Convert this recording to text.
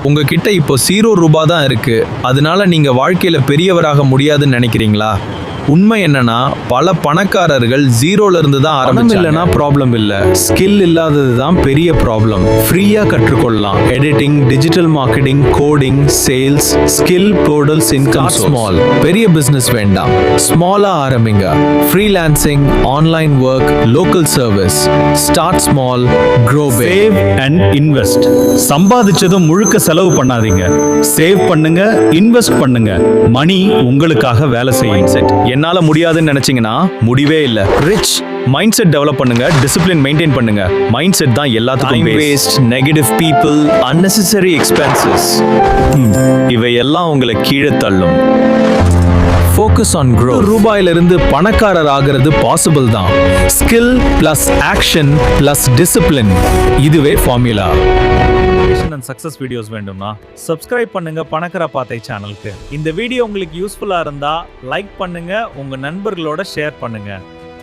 உங்ககிட்ட இப்போ 0 ரூபாய் தான் இருக்கு, அதனால நீங்க வாழ்க்கையில பெரியவராக முடியாதுன்னு நினைக்கிறீங்களா? உண்மை என்னன்னா, பல பணக்காரர்கள் ஜீரோல இருந்து தான் ஆரம்பிச்சாங்க. இல்லைன்னா ப்ராப்ளம் இல்லை, ஸ்கில் இல்லாதது தான் பெரிய ப்ராப்ளம். ஃப்ரீயா கற்றுக்கொள்ளலாம். Editing, digital marketing, coding, sales, skill portals, income small. பெரிய பிசினஸ் வேண்டாம், ஸ்மாலா ஆரம்பிங்க. Freelancing, online work, local service. Start small, grow big. Save and invest. சம்பாதிச்சதும் முழுக்க செலவு பண்ணாதீங்க. சேவ் பண்ணுங்க, இன்வெஸ்ட் பண்ணுங்க. மணி உங்களுக்காக வேலை செய்யும். என்னால முடியாதுன்னு நினைச்சீங்கன்னா முடிவே இல்ல. ரிச் மைண்ட் செட் டெவலப் பண்ணுங்க, டிசிப்ளின் மெயின்டைன் பண்ணுங்க. மைண்ட் செட் தான் எல்லாத்துக்கும் waste, negative people, unnecessary expenses, இவையெல்லாம் உங்களை கீழே தள்ளும். Focus on grow. ரூபாயிலிருந்து பணக்காரர் ஆகிறது பாசிபிள் தான். Skill plus action plus discipline, இதுவே ஃபார்முலா. அண்ட் சக்சஸ் வீடியோஸ் வேண்டும்னா சப்ஸ்கிரைப் பண்ணுங்க பணக்கார பாத்தை சேனலுக்கு. இந்த வீடியோ உங்களுக்கு யூஸ்ஃபுல்லா இருந்தா லைக் பண்ணுங்க, உங்க நண்பர்களோட ஷேர் பண்ணுங்க.